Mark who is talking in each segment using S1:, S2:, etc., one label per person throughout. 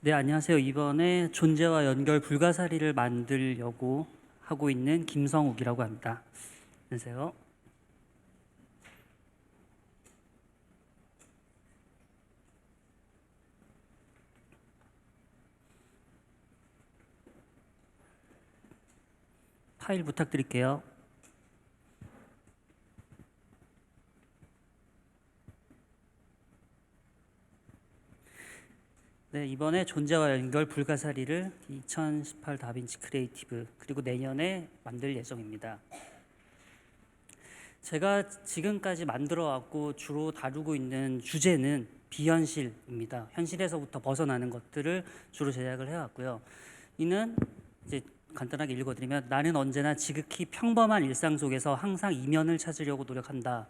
S1: 네, 안녕하세요. 이번에 존재와 연결 불가사리를 만들려고 하고 있는 김성욱이라고 합니다. 안녕하세요. 파일 부탁드릴게요. 네, 이번에 존재와 연결 불가사리를 2018 다빈치 크리에이티브 그리고 내년에 만들 예정입니다. 제가 지금까지 만들어 왔고 주로 다루고 있는 주제는 비현실입니다. 현실에서부터 벗어나는 것들을 주로 제작을 해왔고요. 이는 이제 간단하게 읽어드리면, 나는 언제나 지극히 평범한 일상 속에서 항상 이면을 찾으려고 노력한다.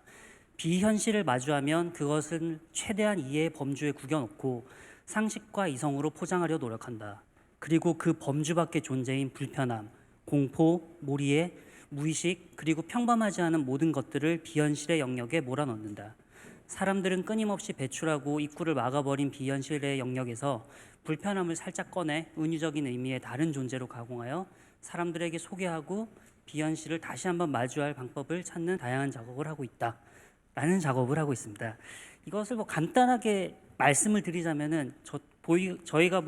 S1: 비현실을 마주하면 그것은 최대한 이해의 범주에 구겨놓고 상식과 이성으로 포장하려 노력한다. 그리고 그 범주 밖의 존재인 불편함, 공포, 몰이해, 무의식, 그리고 평범하지 않은 모든 것들을 비현실의 영역에 몰아넣는다. 사람들은 끊임없이 배출하고 입구를 막아버린 비현실의 영역에서 불편함을 살짝 꺼내 은유적인 의미의 다른 존재로 가공하여 사람들에게 소개하고 비현실을 다시 한번 마주할 방법을 찾는 다양한 작업을 하고 있다. 라는 작업을 하고 있습니다. 이것을 간단하게 말씀을 드리자면은 저희가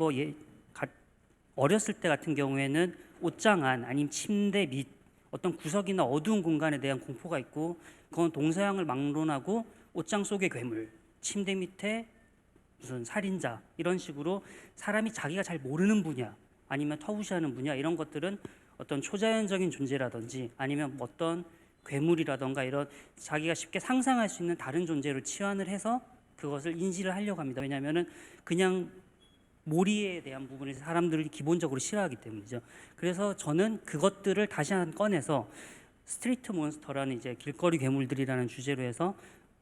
S1: 어렸을 때 같은 경우에는 옷장 안 아니면 침대 밑 어떤 구석이나 어두운 공간에 대한 공포가 있고, 그건 동서양을 막론하고 옷장 속의 괴물, 침대 밑에 무슨 살인자, 이런 식으로 사람이 자기가 잘 모르는 분야 아니면 터부시하는 분야, 이런 것들은 어떤 초자연적인 존재라든지 아니면 어떤 괴물이라던가 이런 자기가 쉽게 상상할 수 있는 다른 존재로 치환을 해서 그것을 인지를 하려고 합니다. 왜냐하면은 그냥 몰이에 대한 부분에서 사람들이 기본적으로 싫어하기 때문이죠. 그래서 저는 그것들을 다시 한번 꺼내서 스트리트 몬스터라는 이제 길거리 괴물들이라는 주제로 해서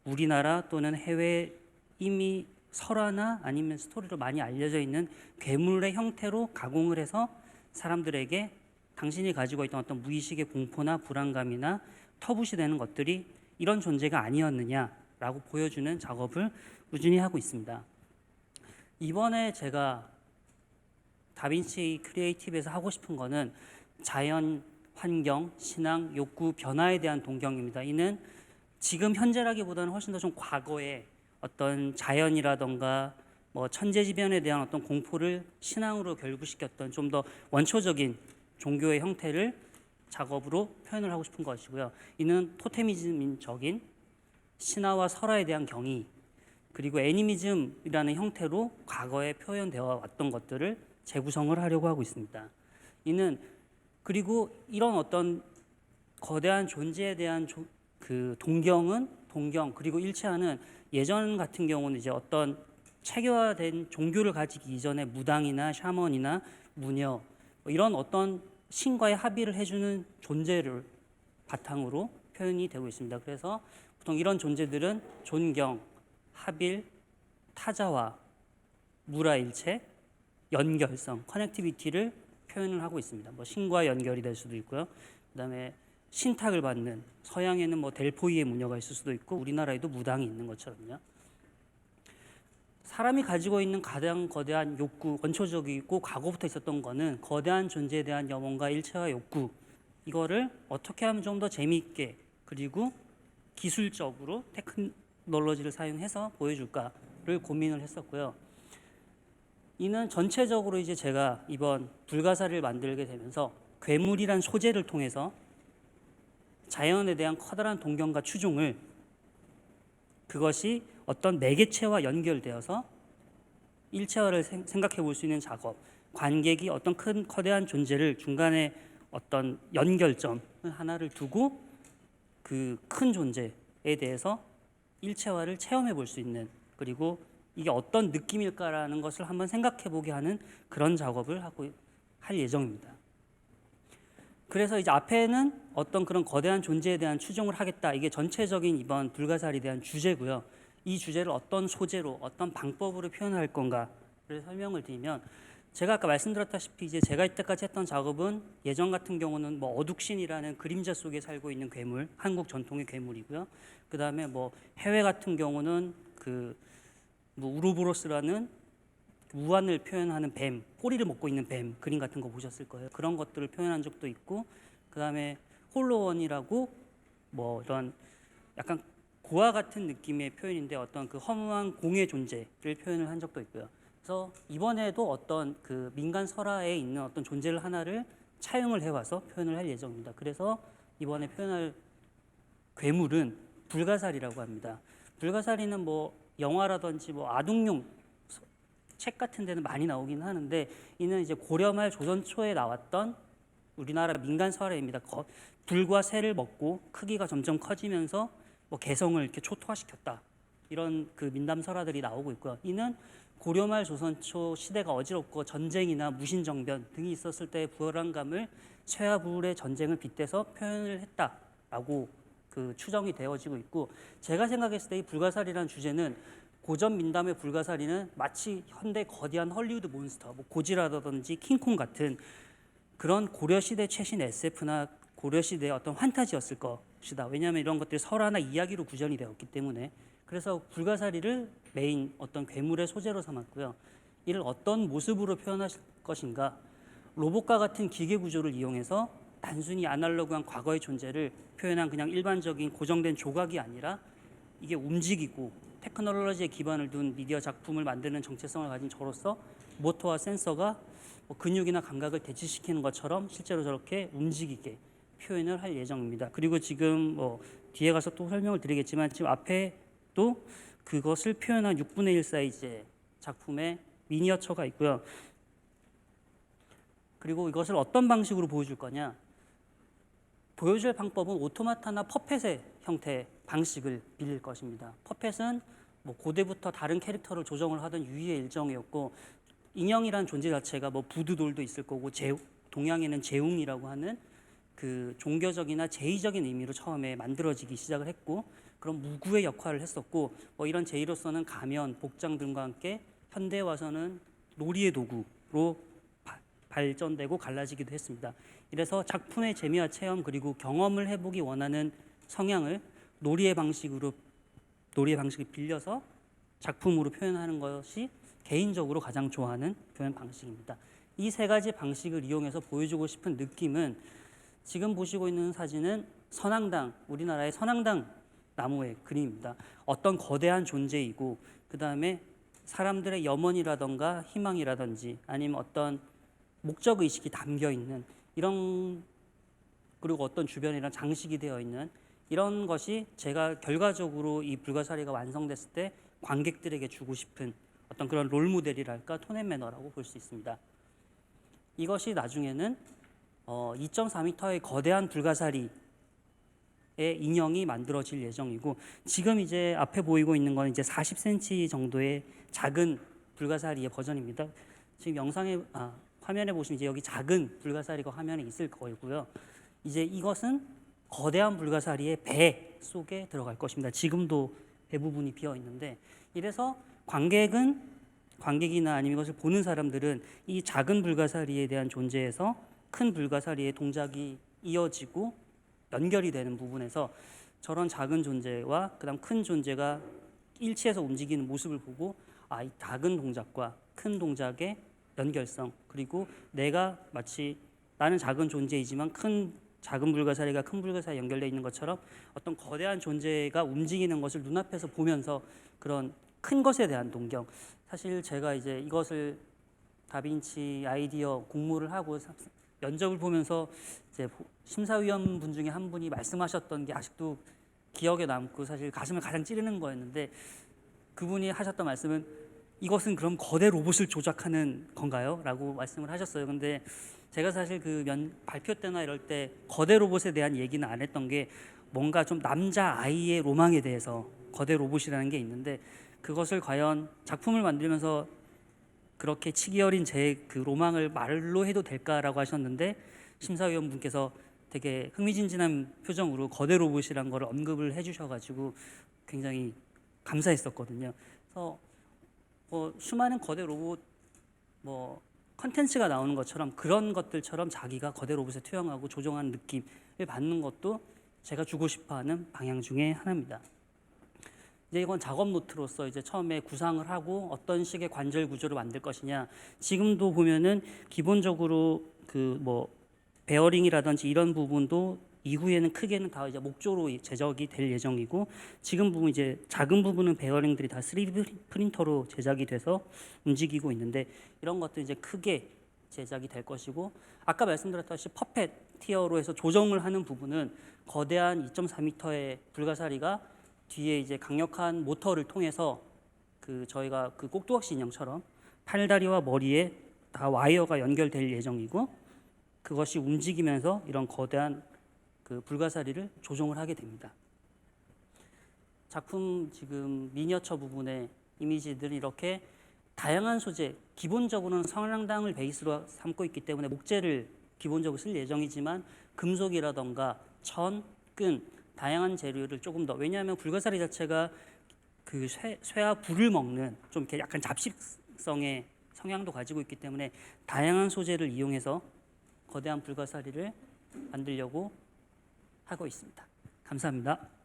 S1: 우리나라 또는 해외 이미 설화나 아니면 스토리로 많이 알려져 있는 괴물의 형태로 가공을 해서 사람들에게 당신이 가지고 있던 어떤 무의식의 공포나 불안감이나 터부시되는 것들이 이런 존재가 아니었느냐라고 보여주는 작업을 꾸준히 하고 있습니다. 이번에 제가 다빈치 크리에이티브에서 하고 싶은 거는 자연, 환경, 신앙, 욕구, 변화에 대한 동경입니다. 이는 지금 현재라기보다는 훨씬 더 좀 과거에 어떤 자연이라던가 천재지변에 대한 어떤 공포를 신앙으로 결부시켰던 좀 더 원초적인 종교의 형태를 작업으로 표현을 하고 싶은 것이고요. 이는 토테미즘적인 신화와 설화에 대한 경의, 그리고 애니미즘이라는 형태로 과거에 표현되어 왔던 것들을 재구성을 하려고 하고 있습니다. 이는 그리고 이런 어떤 거대한 존재에 대한 동경 그리고 일체화는 예전 같은 경우는 이제 어떤 체계화된 종교를 가지기 이전에 무당이나 샤먼이나 무녀 이런 어떤 신과의 합의를 해주는 존재를 바탕으로 표현이 되고 있습니다. 그래서 보통 이런 존재들은 존경, 합일, 타자화, 무라일체, 연결성, 커넥티비티를 표현을 하고 있습니다. 신과 연결이 될 수도 있고요. 그다음에 신탁을 받는, 서양에는 델포이의 무녀가 있을 수도 있고 우리나라에도 무당이 있는 것처럼요. 사람이 가지고 있는 가장 거대한 욕구, 원초적이고 과거부터 있었던 거는 거대한 존재에 대한 염원과 일체화 욕구, 이거를 어떻게 하면 좀 더 재미있게 그리고 기술적으로 테크놀로지를 사용해서 보여줄까를 고민을 했었고요. 이는 전체적으로 이제 제가 이번 불가사리를 만들게 되면서 괴물이란 소재를 통해서 자연에 대한 커다란 동경과 추종을, 그것이 어떤 매개체와 연결되어서 일체화를 생각해 볼 수 있는 작업, 관객이 어떤 큰 거대한 존재를 중간에 어떤 연결점 하나를 두고 그 큰 존재에 대해서 일체화를 체험해 볼 수 있는, 그리고 이게 어떤 느낌일까라는 것을 한번 생각해 보게 하는 그런 작업을 할 예정입니다. 그래서 이제 앞에는 어떤 그런 거대한 존재에 대한 추종을 하겠다, 이게 전체적인 이번 불가사리에 대한 주제고요. 이 주제를 어떤 소재로 어떤 방법으로 표현할 건가를 설명을 드리면, 제가 아까 말씀드렸다시피 이제 제가 이때까지 했던 작업은 예전 같은 경우는 어둑신이라는 그림자 속에 살고 있는 괴물, 한국 전통의 괴물이고요. 그 다음에 해외 같은 경우는 우로보로스라는 무한을 표현하는 뱀, 꼬리를 먹고 있는 뱀 그림 같은 거 보셨을 거예요. 그런 것들을 표현한 적도 있고, 그다음에 홀로원이라고 뭐 이런 약간 고아 같은 느낌의 표현인데 어떤 그 허무한 공의 존재를 표현을 한 적도 있고요. 그래서 이번에도 어떤 그 민간 설화에 있는 어떤 존재를 하나를 차용을 해와서 표현을 할 예정입니다. 그래서 이번에 표현할 괴물은 불가사리라고 합니다. 불가사리는 뭐 영화라든지 뭐 아동용 책 같은 데는 많이 나오긴 하는데, 이는 이제 고려말 조선 초에 나왔던 우리나라 민간 설화입니다. 불과 새를 먹고 크기가 점점 커지면서 뭐 개성을 이렇게 초토화시켰다, 이런 그 민담 설화들이 나오고 있고요. 이는 고려말 조선초 시대가 어지럽고 전쟁이나 무신정변 등이 있었을 때의 불안감을 쇠와 불의 전쟁을 빗대서 표현을 했다라고 그 추정이 되어지고 있고, 제가 생각했을 때 이 불가사리라는 주제는 고전 민담의 불가사리는 마치 현대 거대한 헐리우드 몬스터, 뭐 고지라라든지 킹콩 같은 그런 고려시대 최신 SF나 고려시대의 어떤 환타지였을 것이다. 왜냐하면 이런 것들이 설화나 이야기로 구전이 되었기 때문에. 그래서 불가사리를 메인 어떤 괴물의 소재로 삼았고요. 이를 어떤 모습으로 표현하실 것인가, 로봇과 같은 기계 구조를 이용해서 단순히 아날로그한 과거의 존재를 표현한 그냥 일반적인 고정된 조각이 아니라 이게 움직이고 테크놀로지에 기반을 둔 미디어 작품을 만드는 정체성을 가진 저로서 모터와 센서가 뭐 근육이나 감각을 대치시키는 것처럼 실제로 저렇게 움직이게 표현을 할 예정입니다. 그리고 지금 뭐 뒤에 가서 또 설명을 드리겠지만 지금 앞에도 그것을 표현한 6분의 1 사이즈의 작품의 미니어처가 있고요. 그리고 이것을 어떤 방식으로 보여줄 거냐, 보여줄 방법은 오토마타나 퍼펫의 형태 방식을 빌릴 것입니다. 퍼펫은 뭐 고대부터 다른 캐릭터를 조정을 하던 유희의 일정이었고, 인형이란 존재 자체가 뭐 부두돌도 있을 거고, 동양에는 제웅이라고 하는 그 종교적이나 제의적인 의미로 처음에 만들어지기 시작을 했고, 그런 무구의 역할을 했었고, 뭐 이런 제의로서는 가면, 복장 등과 함께 현대에 와서는 놀이의 도구로 발전되고 갈라지기도 했습니다. 이래서 작품의 재미와 체험 그리고 경험을 해보기 원하는 성향을 놀이의 방식을 빌려서 작품으로 표현하는 것이 개인적으로 가장 좋아하는 표현 방식입니다. 이 세 가지 방식을 이용해서 보여주고 싶은 느낌은, 지금 보시고 있는 사진은 선앙당, 우리나라의 선앙당 나무의 그림입니다. 어떤 거대한 존재이고, 그 다음에 사람들의 염원이라던가 희망이라든지 아니면 어떤 목적 의식이 담겨 있는 이런, 그리고 어떤 주변이랑 장식이 되어 있는 이런 것이 제가 결과적으로 이 불가사리가 완성됐을 때 관객들에게 주고 싶은 어떤 그런 롤모델이랄까, 톤앤매너라고 볼 수 있습니다. 이것이 나중에는 2.4m의 거대한 불가사리의 인형이 만들어질 예정이고, 지금 이제 앞에 보이고 있는 건 이제 40cm 정도의 작은 불가사리의 버전입니다. 지금 화면에 보시면 이제 여기 작은 불가사리가 화면에 있을 거고요. 이제 이것은 거대한 불가사리의 배 속에 들어갈 것입니다. 지금도 배 부분이 비어 있는데, 이래서 관객이나 아니면 이것을 보는 사람들은 이 작은 불가사리에 대한 존재에서 큰 불가사리의 동작이 이어지고 연결이 되는 부분에서 저런 작은 존재와 그다음 큰 존재가 일치해서 움직이는 모습을 보고, 이 작은 동작과 큰 동작의 연결성, 그리고 내가 마치 나는 작은 존재이지만 작은 불가사리가 큰 불가사리에 연결되어 있는 것처럼 어떤 거대한 존재가 움직이는 것을 눈앞에서 보면서 그런 큰 것에 대한 동경. 사실 제가 이제 이것을 다빈치 아이디어 공모를 하고 면접을 보면서 이제 심사위원 분 중에 한 분이 말씀하셨던 게 아직도 기억에 남고 사실 가슴을 가장 찌르는 거였는데, 그분이 하셨던 말씀은 이것은 그럼 거대 로봇을 조작하는 건가요? 라고 말씀을 하셨어요. 근데 제가 사실 그 발표 때나 이럴 때 거대 로봇에 대한 얘기는 안 했던 게, 뭔가 좀 남자 아이의 로망에 대해서 거대 로봇이라는 게 있는데, 그것을 과연 작품을 만들면서 그렇게 치기 어린 제 그 로망을 말로 해도 될까라고 하셨는데, 심사위원분께서 되게 흥미진진한 표정으로 거대 로봇이란 걸 언급을 해주셔가지고 굉장히 감사했었거든요. 그래서 수많은 거대 로봇 컨텐츠가 나오는 것처럼 그런 것들처럼 자기가 거대 로봇에 투영하고 조종하는 느낌을 받는 것도 제가 주고 싶어하는 방향 중에 하나입니다. 이제 이건 작업 노트로서 이제 처음에 구상을 하고 어떤 식의 관절 구조를 만들 것이냐. 지금도 보면은 기본적으로 그 뭐 베어링이라든지 이런 부분도 이후에는 크게는 다 이제 목조로 제작이 될 예정이고, 지금 부분 이제 작은 부분은 베어링들이 다 3D 프린터로 제작이 돼서 움직이고 있는데, 이런 것도 이제 크게 제작이 될 것이고, 아까 말씀드렸다시피 퍼펫티어로 해서 조정을 하는 부분은 거대한 2.4m의 불가사리가 뒤에 이제 강력한 모터를 통해서 그 저희가 그 꼭두각시 인형처럼 팔다리와 머리에 다 와이어가 연결될 예정이고, 그것이 움직이면서 이런 거대한 그 불가사리를 조종을 하게 됩니다. 작품 지금 미니어처 부분의 이미지들이 이렇게 다양한 소재, 기본적으로는 성랑당을 베이스로 삼고 있기 때문에 목재를 기본적으로 쓸 예정이지만 금속이라던가 천, 끈, 다양한 재료를 조금 더, 왜냐하면 불가사리 자체가 그 쇠와 불을 먹는 좀 이렇게 약간 잡식성의 성향도 가지고 있기 때문에 다양한 소재를 이용해서 거대한 불가사리를 만들려고 하고 있습니다. 감사합니다.